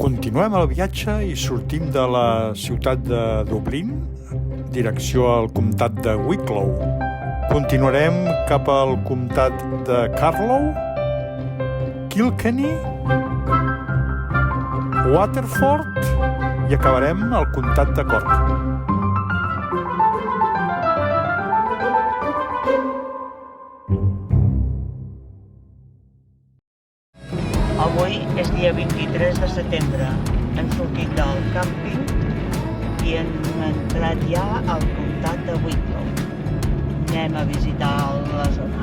Continuem el viatge i sortim de la ciutat de Dublín, direcció al comtat de Wicklow. Continuarem cap al comtat de Carlow, Kilkenny, Waterford i acabarem al comtat de Cork. Avui és dia 23 de setembre. Hem sortit del càmping i hem entrat ja al comtat de Wicklow. Anem a visitar la zona.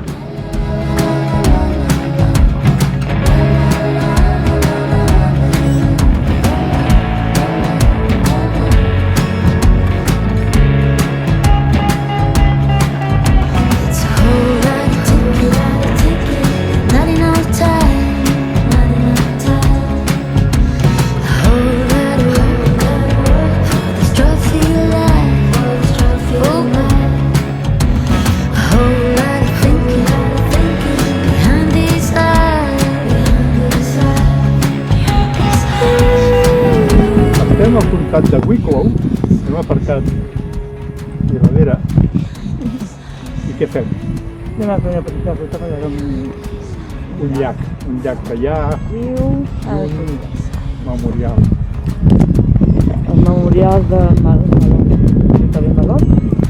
Estem al comtat de Wicklow, hem aparcat a darrere. I què fem? Anem a fer una petita ruta per veure Un llac d'allà, un memorial. el memorial de J.B. Malone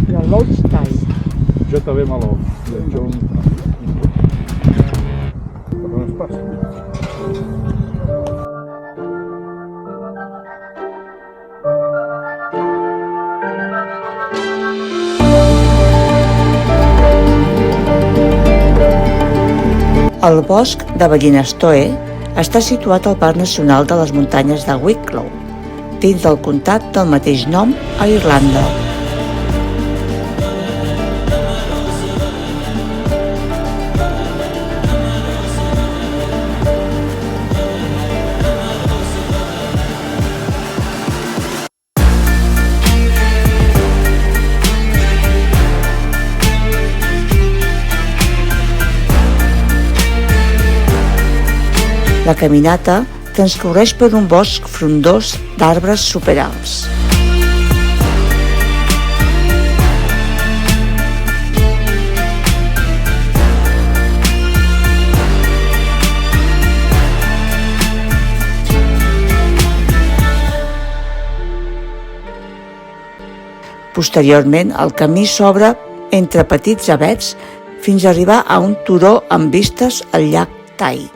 i el Loch Tide. J.B. Malone, de John. Per on es passa? El bosc de Ballinasloe està situat al Parc Nacional de les Muntanyes de Wicklow, dins del comtat del mateix nom a Irlanda. La caminata transcorreix per un bosc frondós d'arbres superalts. Posteriorment, el camí s'obre entre petits avets fins a arribar a un turó amb vistes al llac Tai.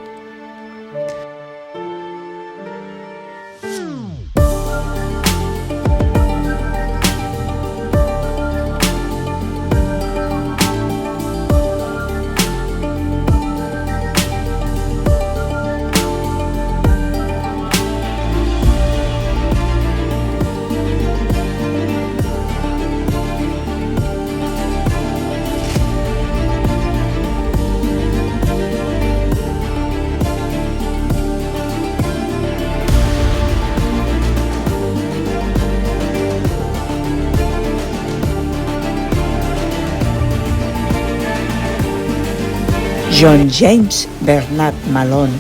John James Bernard Malone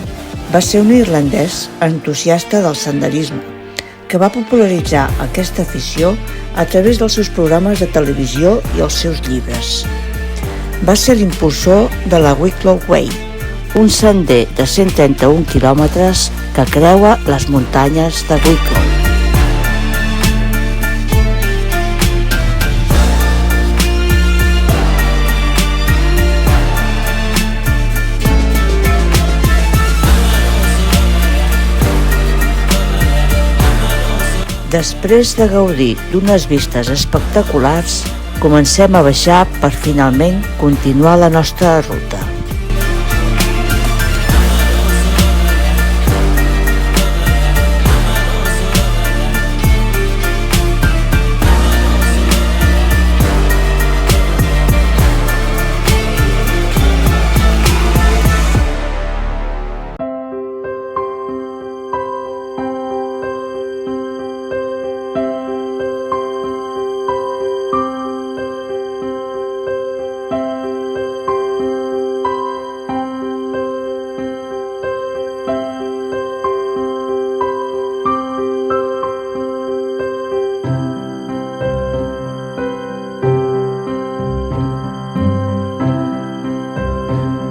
va ser un irlandès entusiasta del senderisme que va popularitzar aquesta afició a través dels seus programes de televisió i els seus llibres. Va ser l'impulsor de la Wicklow Way, un sender de 131 quilòmetres que creua les muntanyes de Wicklow. Després de gaudir d'unes vistes espectaculars, comencem a baixar per finalment continuar la nostra ruta.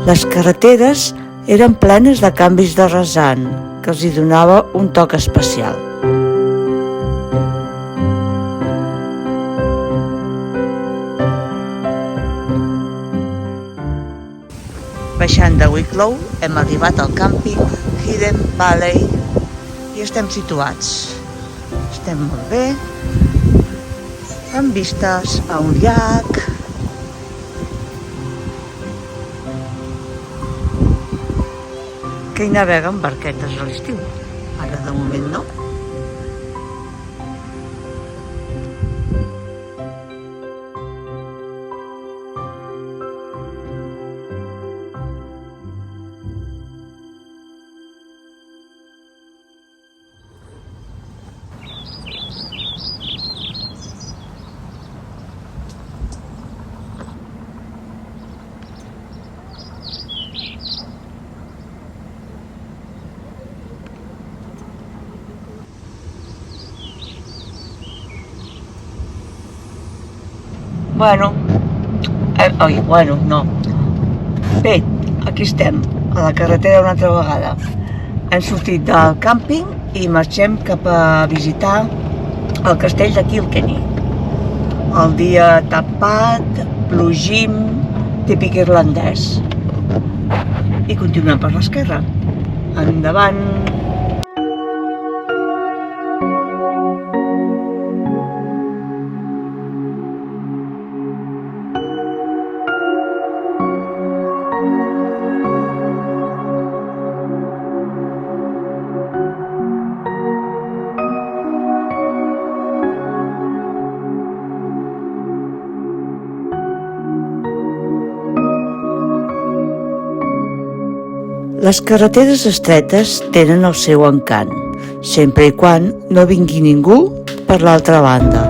Les carreteres eren plenes de canvis de rasant, que els hi donava un toc especial. Baixant de Wicklow hem arribat al càmping Hidden Valley i estem situats. Estem molt bé, amb vistes a un llac. Que hi naveguen barquetes a l'estiu. Ara de moment no. Bé, aquí estem, a la carretera una altra vegada. Hem sortit del càmping i marxem cap a visitar el castell de Kilkenny. El dia tapat, plogim, típic irlandès. I continuem per l'esquerra. Endavant! Les carreteres estretes tenen el seu encant, sempre i quan no vingui ningú per l'altra banda.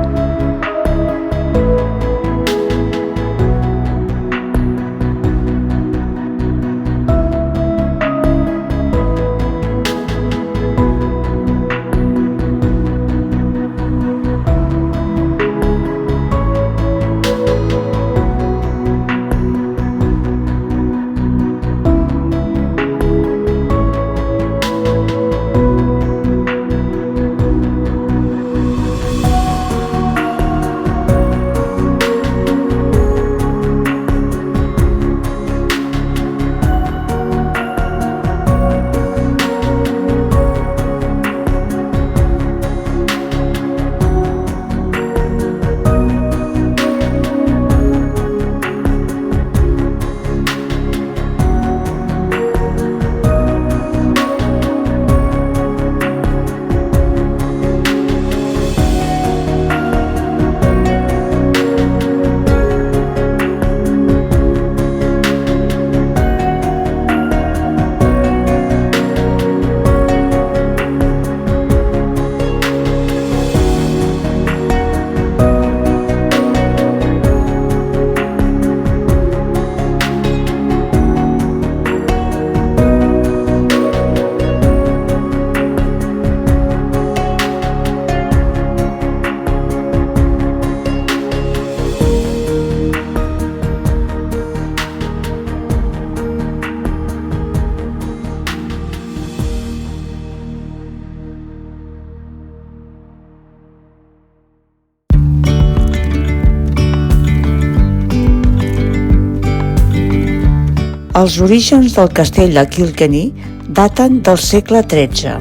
Els orígens del castell de Kilkenny daten del segle XIII.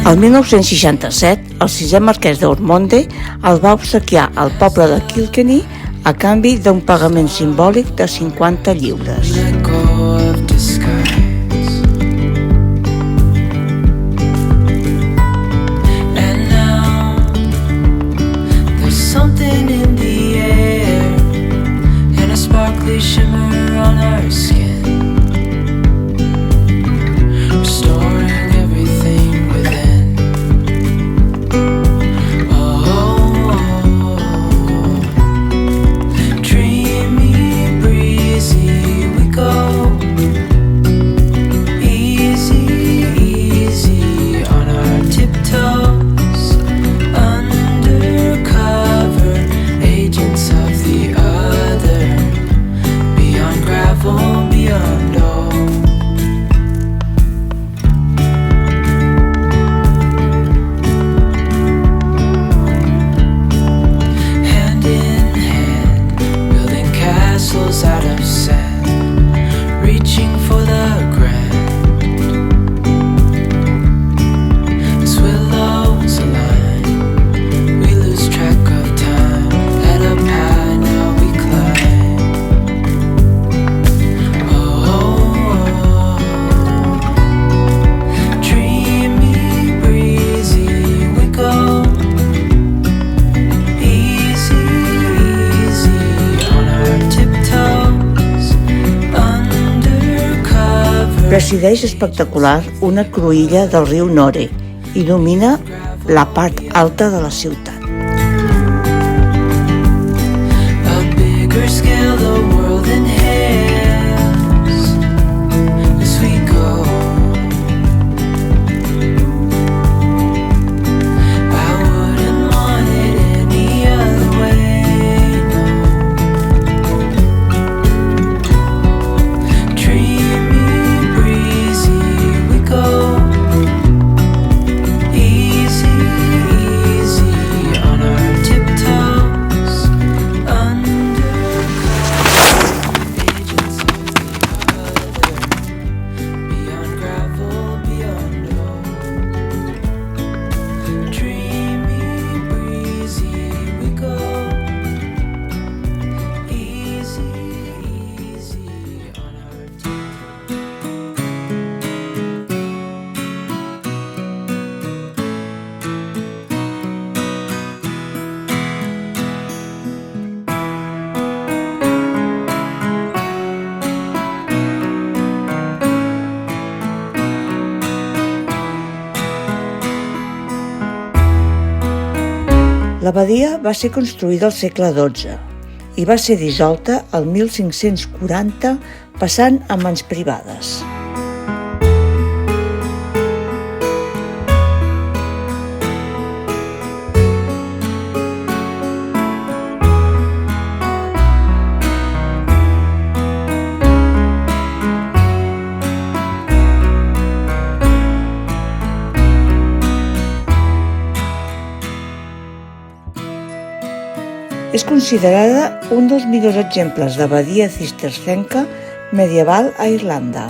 El 1967, el sisè marquès d'Ormonde el va obsequiar al poble de Kilkenny a canvi d'un pagament simbòlic de 50 lliures. Shimmer on our skin, restoring everything within. Dreamy, breezy, we go. presideix espectacular una cruïlla del riu Nore i domina la part alta de la ciutat. A bigger scale the world inhales as we go. I wouldn't want it any other way, no. Dreamy, breezy we go. Easy, easy on our tiptoes, agents of the other, beyond gravel, beyond road. Dreamy, breezy we go. Easy, easy on our L'abadia va ser construïda al segle XII i va ser dissolta el 1540 passant a mans privades. És considerada un dels millors exemples d'abadia cistercenca medieval a Irlanda.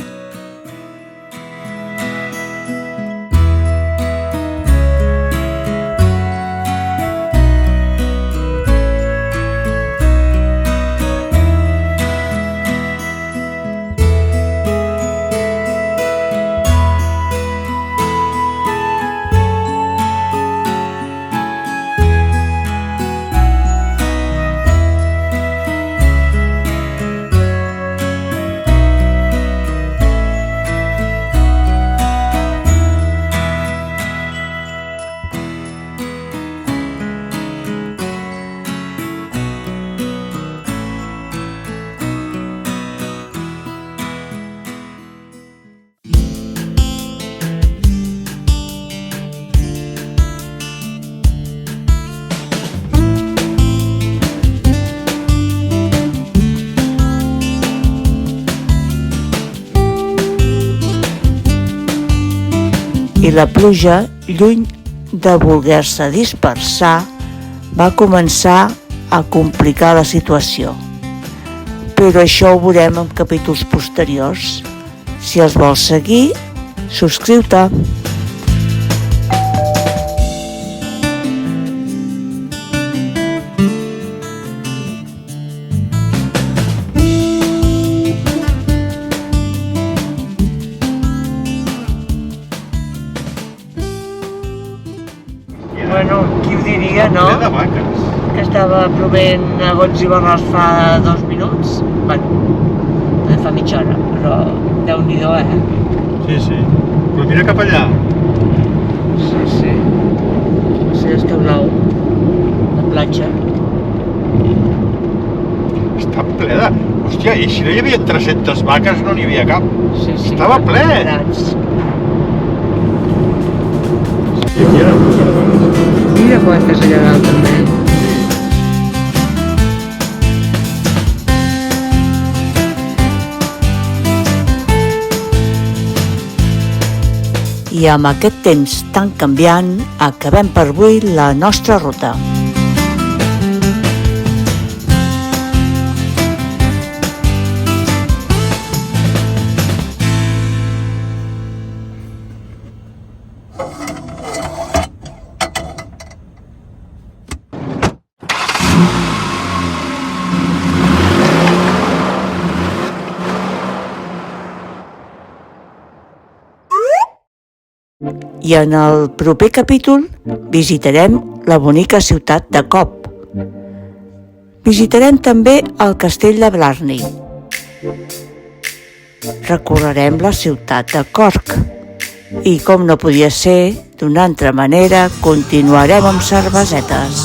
I la pluja, lluny de voler-se dispersar, va començar a complicar la situació. Però això ho veurem en capítols posteriors. Si els vols seguir, subscriu-te. Bueno, qui ho diria, no? De vaques. Que estava plovent a gots i barrals fa 2 minuts. Bueno, fa mitja hora, però Déu-n'hi-do, Sí, sí. Però mira cap allà. Sí, sí. Sí, està blau. La platja. Està ple de... Hòstia, i si no hi havia 300 vaques no n'hi havia cap. Sí, sí. Estava ple. Grans. I aquí era Mira quantes allà dalt també. I amb aquest temps tan canviant, acabem per avui la nostra ruta. I en el proper capítol visitarem la bonica ciutat de Cop. Visitarem també el castell de Blarney. recorrerem la ciutat de Cork. I com no podia ser d'una altra manera, continuarem amb cervesetes.